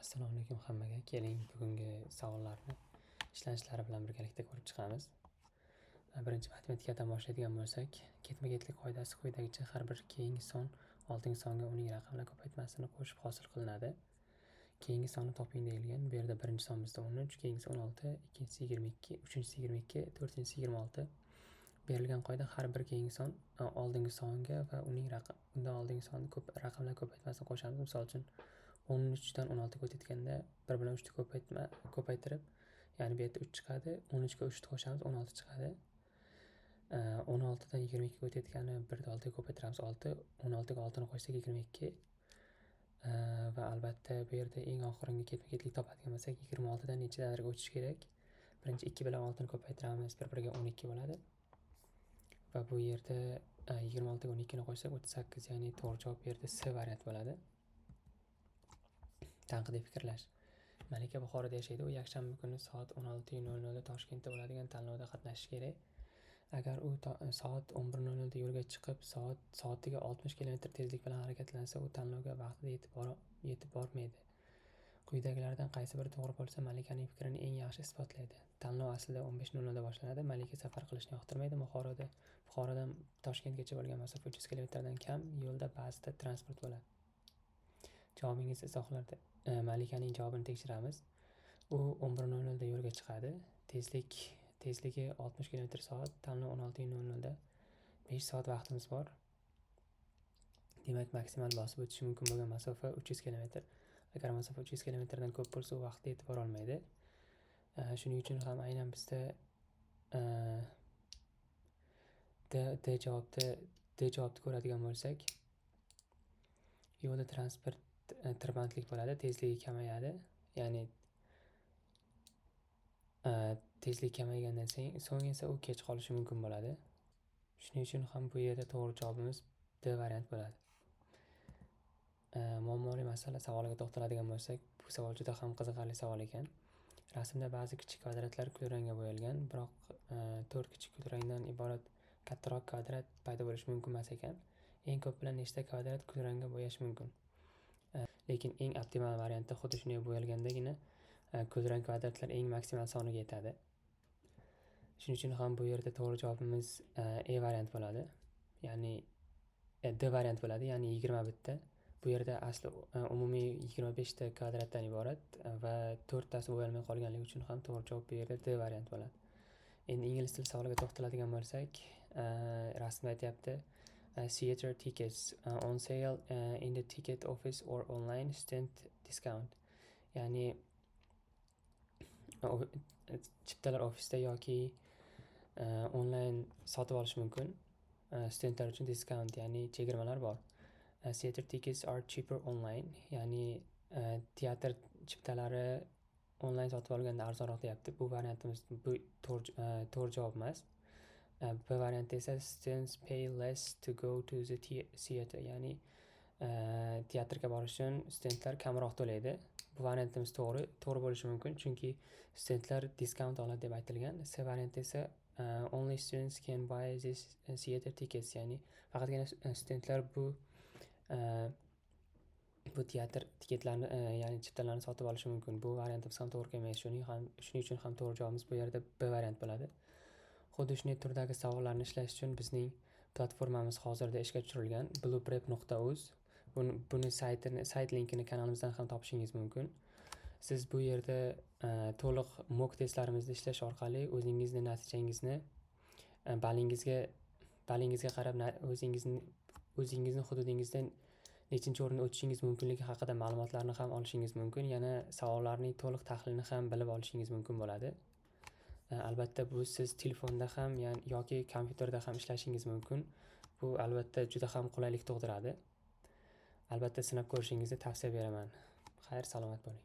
Assalomu alaykum hammaga. Keling, bugungi savollarni ishlanishlari bilan birgalikda ko'rib chiqamiz. Birinchi matematikadan boshlaydigan bo'lsak, ketma-ketlik qoidasi quyidagicha har bir keyingi son oldingi songa uning raqamlar ko'paytmasini qo'shib hosil qilinadi. Keyingi sonni toping deyilgan. Bu yerda birinchi son bizda 13, keyingisi 16, ikkinchisi 22, uchinchisi 22, to'rtinchisi 26. Berilgan qoida har bir keyingi son oldingi songa va uning undan oldingi sonni raqamlar ko'paytmasini qo'shamiz. Misol uchun 13 dan 16 ga o'tayotganda 1 bilan 3 ni ko'paytirib, ya'ni bu yerda 3 chiqadi, 13 ga 3 ni qo'shamiz, 16 chiqadi. 16 dan 22 ga o'tayotganda 1 ni 6 ga ko'paytiramiz, 6, 16 ga 6 ni qo'shsak 22. Va albatta bu yerda eng oxirgi ketma-ketlik topadigan bo'lsak, 26 dan nechalarga o'tish kerak? Birinchi 2 bilan 6 ni ko'paytiramiz, bir-biriga 12 bo'ladi. Va bu yerda 26 ga 12 ni qo'shsak 38, ya'ni to'g'ri javob bu yerda C variant bo'ladi. Tanqidiy fikrlash. Malika Buxoroda yashaydi. U yakshanba kuni soat 16:00 da Toshkentda bo'ladigan tanlovda qatnashishi kerak. Agar u soat 11:00 da yo'lga chiqib, soatiga 60 km tezlik bilan harakatlansa, u tanlovga vaqtida yetib bormaydi. Quyidagilardan qaysi biri to'g'ri bo'lsa, Malikaning fikrini eng yaxshi isbotlaydi. Tanlov aslida 15:00 da boshlanadi. Malika safar qilishni yoqtirmaydi. Buxorodan Toshkentgacha bo'lgan masofa 300 km dan kam. Yo'lda ba'zida transport bo'ladi. Javobingizni izohlarda Malikaning javobini tekshiramiz. U 11:00 da yo'lga chiqadi. Tezligi 60 km/soat. Tanlov 16:00 da 5 soat vaqtimiz bor. Demak, maksimal bosib o'tishi mumkin bo'lgan masofa 300 km. Agar masofa 300 km dan ko'p bo'lsa, u vaqtida yetib bora olmaydi. Shuning uchun ham aynan bizda D javobni ko'radigan bo'lsak, yo'lda transport tirbandlik bo'ladi, tezligi kamayadi. Ya'ni tezlik kamaygandan so'ng esa u kech qolishi mumkin bo'ladi. Shuning uchun ham bu yerda to'g'ri javobimiz D variant bo'ladi. Muammoli masala savoliga to'xtaladigan bo'lsak, bu savol juda ham qiziqarli savol ekan. Rasmda ba'zi kichik kvadratlar kulrangga bo'yalgan, biroq 4 kichik kulrangdan iborat kattaroq kvadrat paydo bo'lishi mumkin emas ekan. Eng ko'p bilan nechta kvadrat kulrangga bo'yash mumkin? Lekin eng optimal variantda xuddi shunday bo'yalgandagina kulrang kvadratlar eng maksimal soniga yetadi. Shuning uchun ham bu yerda to'g'ri javobimiz E variant bo'ladi. Ya'ni D variant bo'ladi, ya'ni 20 bitta. Bu yerda asli umumiy 25 ta kvadratdan iborat va 4 tasi bo'yalmay qolganligi uchun ham to'g'ri javob bu yerda D variant bo'ladi. Endi ingliz tili savoliga to'xtaladigan bo'lsak, rasmda aytyapti theater tickets on sale in the ticket office or online student discount. Ya'ni chiptalar ofisda yoki onlayn sotib olish mumkin. Studentlar uchun discount, ya'ni chegirmalar bor. Theater tickets are cheaper online, ya'ni teatr chiptalari onlayn sotib olganda arzonroq deyapti. Bu variantimiz bu to'g'ri javob emas. B varianti esa students pay less to go to the theater, ya'ni teatrga borish uchun studentlar kamroq to'laydi. Bu variantimiz to'g'ri bo'lishi mumkin, chunki studentlar discount oladi deb aytilgan. C varianti esa only students can buy this theater tickets, ya'ni faqatgina studentlar bu teatr tiketlarini, ya'ni chiptalarni sotib olishi mumkin. Bu variantimiz ham to'g'ri kelmaydi. Shuning uchun ham to'g'ri javobimiz bu yerda B variant bo'ladi. Xuddi shunday turdagi savollarni ishlash uchun bizning platformamiz hozirda ishga tushirilgan, blueprep.uz. Buni sayt linkini kanalimizdan ham topishingiz mumkin. Siz bu yerda to'liq mock testlarimizni ishlash orqali o'zingizni natijangizni balingizga qarab o'zingizni hududingizdan nechinchi o'rinda o'tishingiz mumkinligi haqida ma'lumotlarni ham olishingiz mumkin. Yana savollarning to'liq tahlilini ham bilib olishingiz mumkin bo'ladi. Albatta bu siz telefonda ham yoki kompyuterda ham ishlashingiz mumkin. Bu albatta juda ham qulaylik tug'diradi. Albatta sinab ko'rishingizni tavsiya beraman. Xayr, salomat bo'ling.